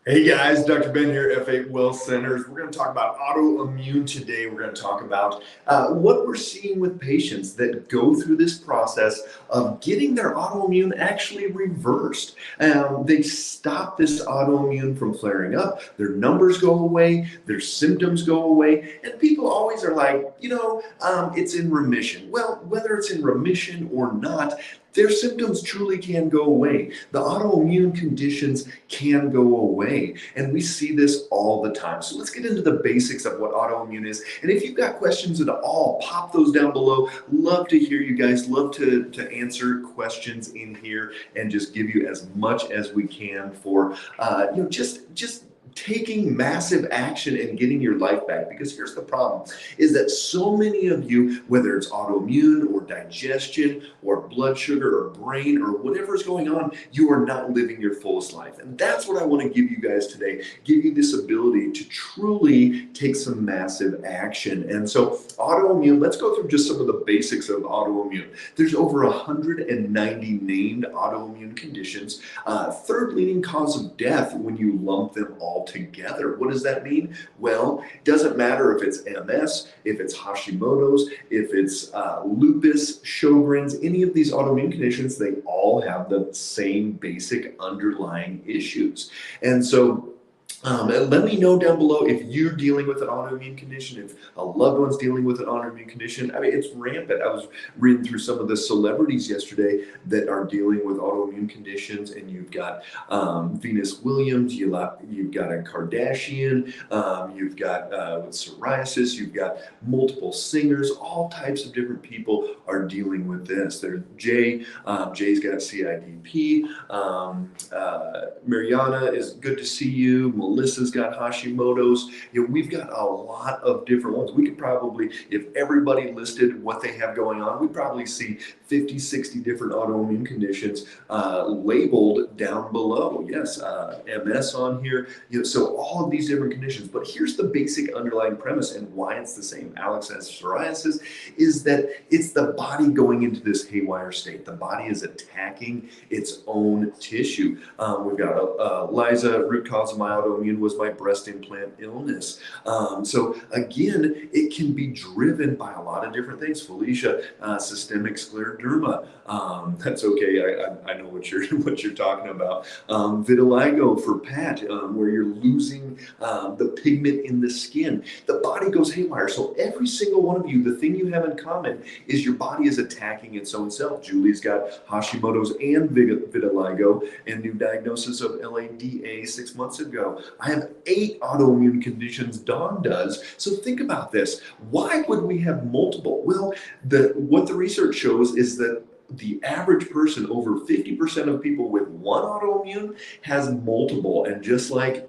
Hey guys, Dr. Ben here, F8 Well Centers. We're going to talk about autoimmune today. We're going to talk about what we're seeing with patients that go through this process of getting their autoimmune actually reversed. They stop this autoimmune from flaring up, their numbers go away, their symptoms go away, and people always are like, it's in remission. Well, whether it's in remission or not, their symptoms truly can go away. The autoimmune conditions can go away. And we see this all the time. So let's get into the basics of what autoimmune is. And if you've got questions at all, pop those down below. Love to hear you guys. Love to answer questions in here and just give you as much as we can for just taking massive action and getting your life back. Because here's the problem is that so many of you, whether it's autoimmune or digestion or blood sugar or brain or whatever is going on, you are not living your fullest life. And that's what I want to give you guys today, give you this ability to truly take some massive action. And so autoimmune, let's go through just some of the basics of autoimmune. There's over 190 named autoimmune conditions. Third leading cause of death when you lump them all together. What does that mean? Well, it doesn't matter if it's MS, if it's Hashimoto's, if it's lupus, Sjogren's, any of these autoimmune conditions, they all have the same basic underlying issues. And so and let me know down below if you're dealing with an autoimmune condition, if a loved one's dealing with an autoimmune condition. I mean, it's rampant. I was reading through some of the celebrities yesterday that are dealing with autoimmune conditions, and you've got Venus Williams, you've got a Kardashian, you've got with psoriasis, you've got multiple singers, all types of different people are dealing with this. There's Jay's got CIDP, Mariana is good to see you. Melissa's got Hashimoto's. We've got a lot of different ones. We could probably, if everybody listed what they have going on, we'd probably see 50, 60 different autoimmune conditions labeled down below. Yes, MS on here. So all of these different conditions. But here's the basic underlying premise and why it's the same. Alex has psoriasis, is that it's the body going into this haywire state. The body is attacking its own tissue. We've got Liza, root cause of my autoimmune was my breast implant illness. So again, it can be driven by a lot of different things. Felicia, systemic scleroderma. That's okay. I know what you're talking about. Vitiligo for Pat, where you're losing the pigment in the skin. The body goes haywire. So every single one of you, the thing you have in common is your body is attacking its own self. Julie's got Hashimoto's and vitiligo, and new diagnosis of LADA 6 months ago. I have 8 autoimmune conditions, Dawn does. So think about this. Why would we have multiple? Well, what the research shows is that the average person, over 50% of people with one autoimmune has multiple. And just like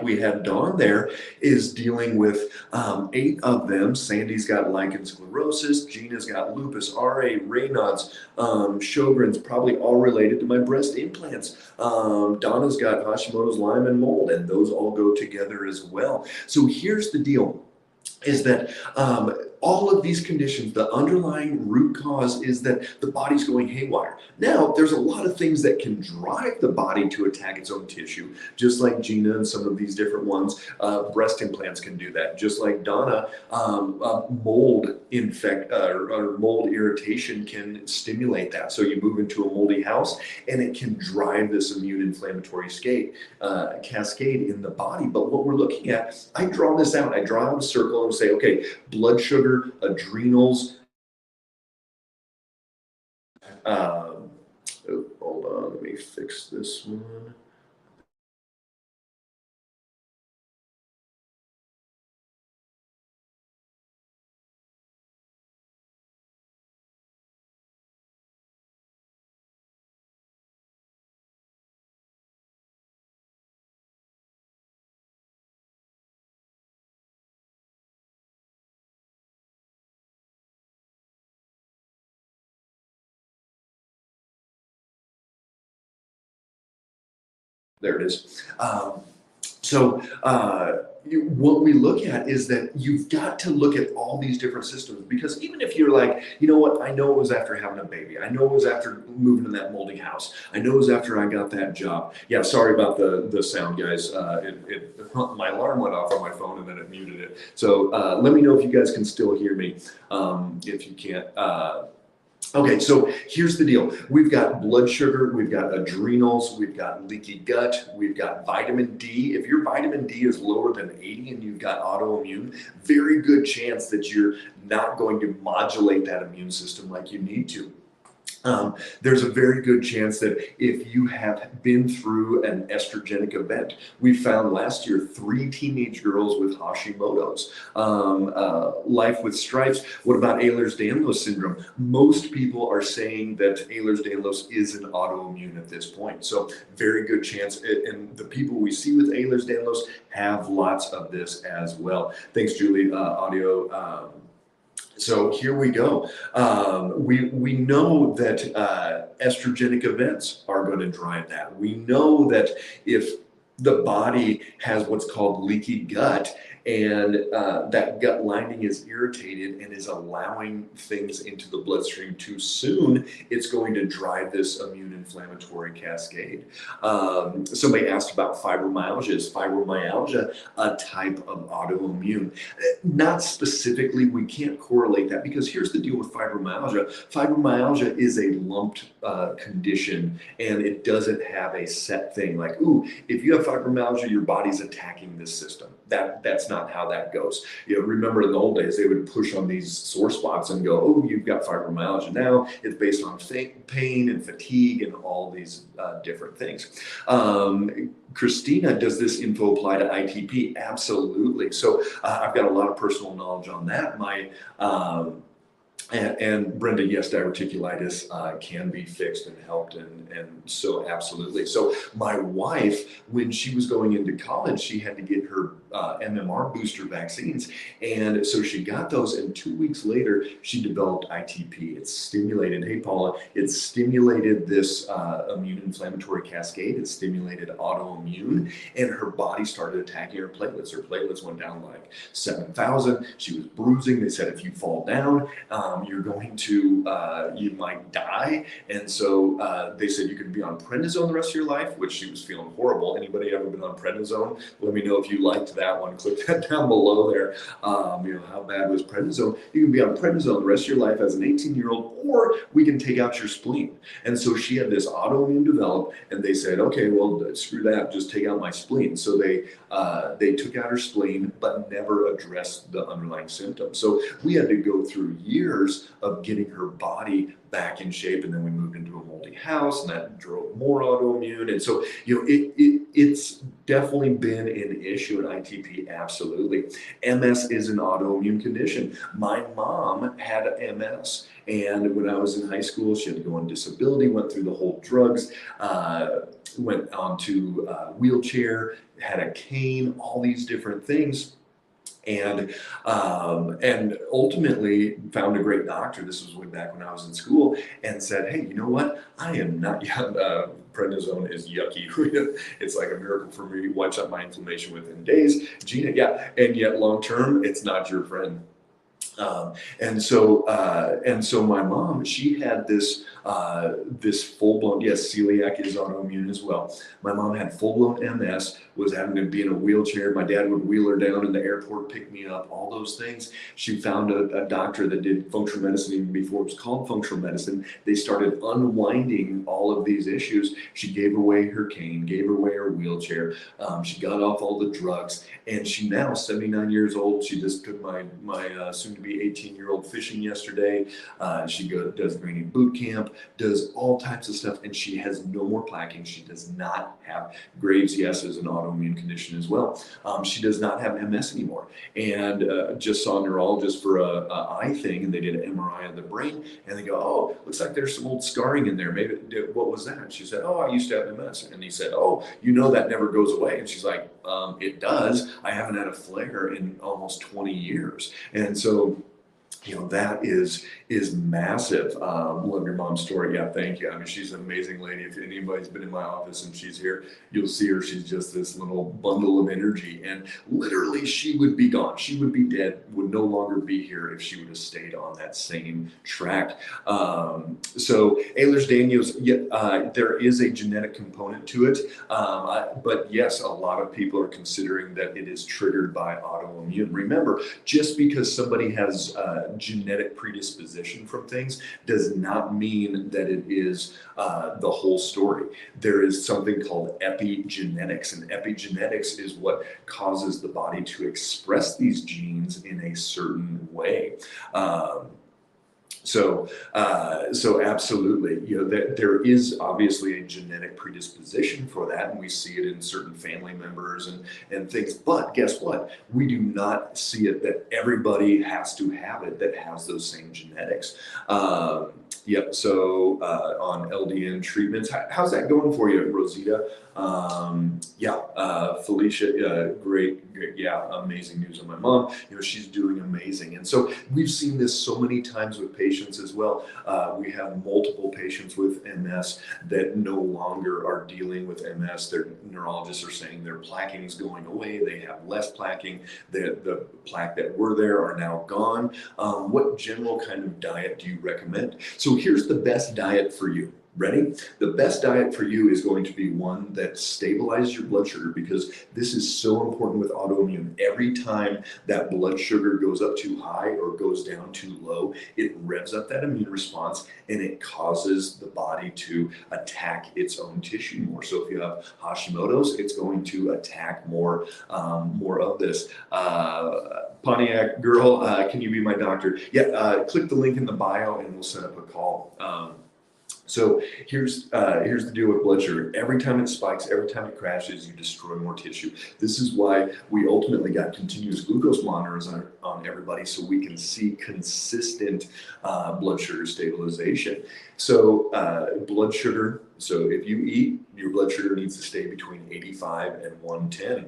we had Dawn there, is dealing with 8 of them. Sandy's got lichen sclerosis, Gina's got lupus, RA, Raynaud's, Sjogren's, probably all related to my breast implants. Donna's got Hashimoto's, Lyme, and mold, and those all go together as well. So here's the deal, is that all of these conditions, the underlying root cause is that the body's going haywire. Now, there's a lot of things that can drive the body to attack its own tissue, just like Gina and some of these different ones. Breast implants can do that. Just like Donna, mold or mold irritation can stimulate that. So you move into a moldy house, and it can drive this immune inflammatory cascade in the body. But what we're looking at, I draw this out. I draw out a circle and say, okay, blood sugar, adrenals. Hold on, let me fix this one. There it is. So what we look at is that you've got to look at all these different systems, because even if you're like, you know what, I know it was after having a baby, I know it was after moving in that moldy house, I know it was after I got that job. Yeah, sorry about the sound, guys. My alarm went off on my phone and then it muted it. So let me know if you guys can still hear me. If you can't. Okay, so here's the deal. We've got blood sugar, we've got adrenals, we've got leaky gut, we've got vitamin D. If your vitamin D is lower than 80 and you've got autoimmune, very good chance that you're not going to modulate that immune system like you need to. There's a very good chance that if you have been through an estrogenic event, we found last year 3 teenage girls with Hashimoto's. Life with stripes. What about Ehlers-Danlos syndrome? Most people are saying that Ehlers-Danlos is an autoimmune at this point. So very good chance. And the people we see with Ehlers-Danlos have lots of this as well. Thanks, Julie. Audio. So here we go. We know that estrogenic events are going to drive that. We know that if the body has what's called leaky gut, and that gut lining is irritated and is allowing things into the bloodstream too soon, it's going to drive this immune inflammatory cascade. Somebody asked about fibromyalgia. Is fibromyalgia a type of autoimmune? Not specifically, we can't correlate that, because here's the deal with fibromyalgia. Fibromyalgia is a lumped condition, and it doesn't have a set thing like, ooh, if you have fibromyalgia, your body's attacking this system. That's not how that goes. You know, remember in the old days, they would push on these sore spots and go, oh, you've got fibromyalgia. Now it's based on pain and fatigue and all these different things. Christina, does this info apply to ITP? Absolutely. So I've got a lot of personal knowledge on that. And Brenda, yes, diverticulitis can be fixed and helped, and so absolutely. So my wife, when she was going into college, she had to get her MMR booster vaccines, and so she got those, and 2 weeks later, she developed ITP. It's stimulated, hey Paula, it stimulated this immune inflammatory cascade, it stimulated autoimmune, and her body started attacking her platelets. Her platelets went down like 7,000. She was bruising. They said, if you fall down, you're going to, you might die. And so they said you could be on prednisone the rest of your life, which she was feeling horrible. Anybody ever been on prednisone? Let me know if you liked that one. Click that down below there. You know, how bad was prednisone? You can be on prednisone the rest of your life as an 18-year-old, or we can take out your spleen. And so she had this autoimmune develop, and they said, okay, well, screw that, just take out my spleen. So they took out her spleen, but never addressed the underlying symptoms. So we had to go through years of getting her body back in shape, and then we moved into a moldy house, and that drove more autoimmune. And so, you know, it's definitely been an issue in ITP. Absolutely. MS is an autoimmune condition. My mom had MS, and when I was in high school, she had to go on disability, went through the whole drugs, went onto wheelchair, had a cane, all these different things. And ultimately found a great doctor. This was way back when I was in school, and said, hey, you know what? I am not prednisone is yucky. It's like a miracle for me. Wipes out my inflammation within days. Gina, yeah. And yet long term, it's not your friend. And so my mom, she had this full blown, yes, celiac is autoimmune as well. My mom had full blown MS, was having to be in a wheelchair. My dad would wheel her down in the airport, pick me up, all those things. She found a doctor that did functional medicine even before it was called functional medicine. They started unwinding all of these issues. She gave away her cane, gave away her wheelchair. She got off all the drugs, and she now 79 years old. She just took my soon to be 18-year-old fishing yesterday. She does Granny boot camp, does all types of stuff, and she has no more plaquing. She does not have Graves', yes, is an autoimmune condition as well. She does not have MS anymore, and just saw a neurologist for a eye thing, and they did an MRI of the brain, and they go, oh, looks like there's some old scarring in there. Maybe, what was that? And she said, oh, I used to have MS. And he said, oh, you know that never goes away. And she's like, it does. I haven't had a flare in almost 20 years. And so, you know, that is is massive. Love your mom's story. Yeah, thank you. I mean, she's an amazing lady. If anybody's been in my office and she's here, you'll see her. She's just this little bundle of energy. And literally, she would be gone. She would be dead, would no longer be here if she would have stayed on that same track. So, Ehlers-Danlos, yeah, there is a genetic component to it. But yes, a lot of people are considering that it is triggered by autoimmune. Remember, just because somebody has genetic predisposition from things does not mean that it is the whole story. There is something called epigenetics, and epigenetics is what causes the body to express these genes in a certain way. So absolutely, there is obviously a genetic predisposition for that, and we see it in certain family members and things. But guess what? We do not see it that everybody has to have it that has those same genetics. Yep. So on LDN treatments, how's that going for you, Rosita? Felicia, great. Yeah, amazing news on my mom. She's doing amazing. And so we've seen this so many times with patients as well. We have multiple patients with MS that no longer are dealing with MS. Their neurologists are saying their plaquing is going away. They have less plaquing. The plaque that were there are now gone. What general kind of diet do you recommend? So here's the best diet for you. Ready? The best diet for you is going to be one that stabilizes your blood sugar, because this is so important with autoimmune. Every time that blood sugar goes up too high or goes down too low, it revs up that immune response and it causes the body to attack its own tissue more. So if you have Hashimoto's, it's going to attack more of this. Pontiac girl, can you be my doctor? Yeah, click the link in the bio and we'll set up a call. So here's the deal with blood sugar. Every time it spikes, every time it crashes, you destroy more tissue. This is why we ultimately got continuous glucose monitors on everybody, so we can see consistent blood sugar stabilization. So blood sugar, so if you eat, your blood sugar needs to stay between 85 and 110.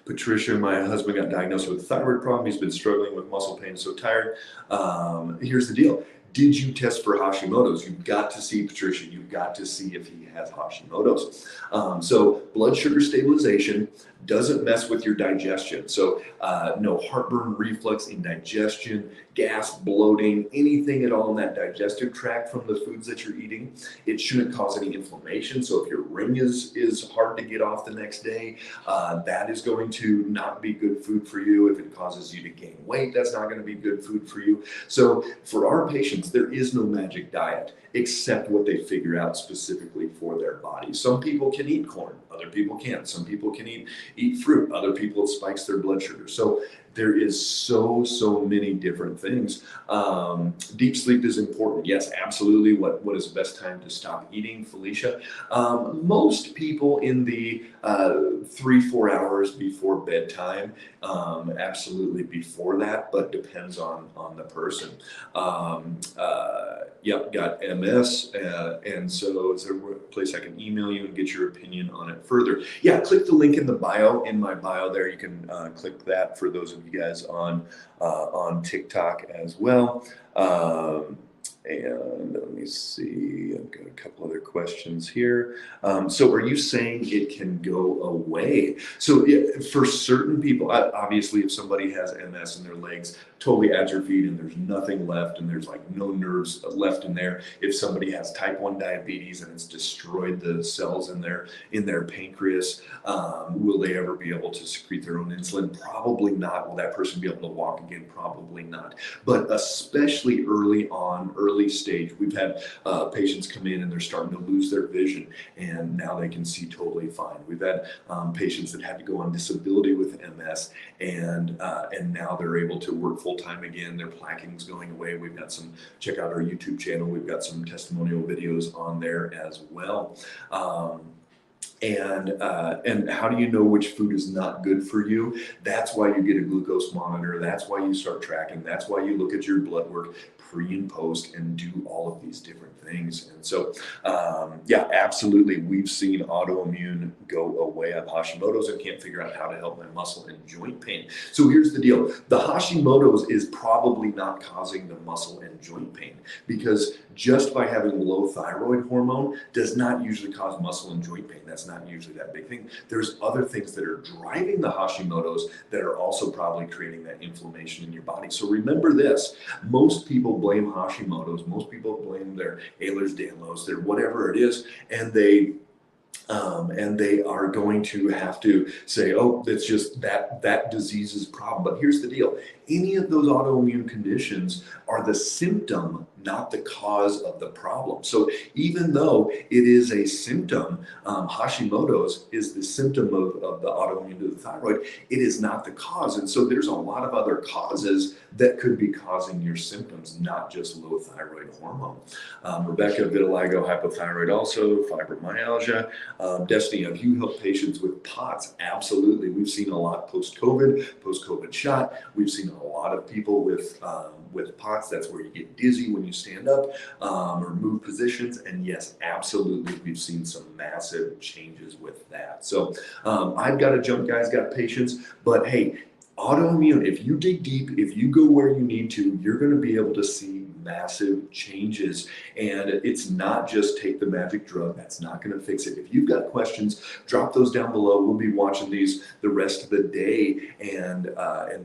Patricia, my husband got diagnosed with a thyroid problem. He's been struggling with muscle pain, so tired. Here's the deal. Did you test for Hashimoto's? You've got to see, Patricia, you've got to see if he has Hashimoto's. So blood sugar stabilization doesn't mess with your digestion. So no heartburn, reflux, indigestion, gas, bloating, anything at all in that digestive tract from the foods that you're eating. It shouldn't cause any inflammation. So if your ring is hard to get off the next day, that is going to not be good food for you. If it causes you to gain weight, that's not going to be good food for you. So for our patients, there is no magic diet except what they figure out specifically for their body. Some people can eat corn, other people can't. Some people can eat fruit, other people it spikes their blood sugar. So there is so many different things. Deep sleep is important. Yes, absolutely. What is the best time to stop eating, Felicia? Most people in the 3-4 hours before bedtime. Absolutely before that, but depends on the person. Yep, got MS, and so is there a place I can email you and get your opinion on it further? Yeah, click the link in the bio. In my bio there, you can click that for those of you guys on TikTok as well. And let me see, I've got a couple other questions here. So are you saying it can go away? So for certain people, obviously if somebody has MS and their legs totally atrophied and there's nothing left and there's like no nerves left in there. If somebody has type 1 diabetes and it's destroyed the cells in their pancreas, will they ever be able to secrete their own insulin? Probably not. Will that person be able to walk again? Probably not. But especially early stage, we've had patients come in and they're starting to lose their vision and now they can see totally fine. We've had patients that had to go on disability with MS and now they're able to work full time again. Their plaquing's going away. We've got some, check out our YouTube channel. We've got some testimonial videos on there as well. And how do you know which food is not good for you? That's why you get a glucose monitor. That's why you start tracking. That's why you look at your blood work pre and post and do all of these different things. And so, yeah, absolutely. We've seen autoimmune go away. I have Hashimoto's and can't figure out how to help my muscle and joint pain. So here's the deal. The Hashimoto's is probably not causing the muscle and joint pain, because just by having low thyroid hormone does not usually cause muscle and joint pain. That's not usually that big thing. There's other things that are driving the Hashimoto's that are also probably creating that inflammation in your body. So remember this, most people blame Hashimoto's, most people blame their Ehlers-Danlos, their whatever it is, and they are going to have to say, oh, that's just that disease's problem. But here's the deal. Any of those autoimmune conditions are the symptom, not the cause of the problem. So even though it is a symptom, Hashimoto's is the symptom of the autoimmune to the thyroid, it is not the cause. And so there's a lot of other causes that could be causing your symptoms, not just low thyroid hormone. Rebecca, vitiligo, hypothyroid also, fibromyalgia. Destiny, have you helped patients with POTS? Absolutely. We've seen a lot post-COVID shot. We've seen a lot of people with POTS. That's where you get dizzy when you stand up or move positions. And yes, absolutely, we've seen some massive changes with that. So I've got to jump, guys, got patients, but hey, autoimmune, if you dig deep, if you go where you need to, you're going to be able to see massive changes. And it's not just take the magic drug. That's not going to fix it. If you've got questions, drop those down below. We'll be watching these the rest of the day and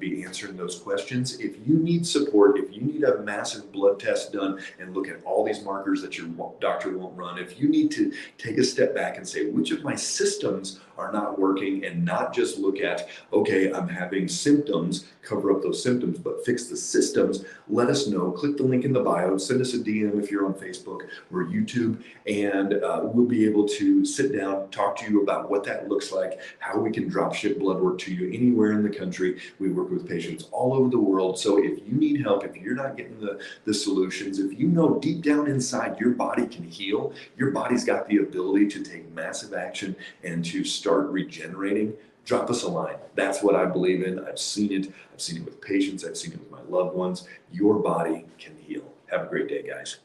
be answering those questions. If you need support, if you need a massive blood test done and look at all these markers that your doctor won't run, if you need to take a step back and say, which of my systems are not working, and not just look at, okay, I'm having symptoms, cover up those symptoms, but fix the systems, let us know. Click the link in the bio, send us a DM if you're on Facebook or YouTube, and we'll be able to sit down, talk to you about what that looks like, how we can drop ship blood work to you anywhere in the country. We work with patients all over the world. So if you need help, if you're not getting the solutions, if you know deep down inside your body can heal, your body's got the ability to take massive action and to start regenerating, drop us a line. That's what I believe in. I've seen it. I've seen it with patients. I've seen it with my loved ones. Your body can heal. Have a great day, guys.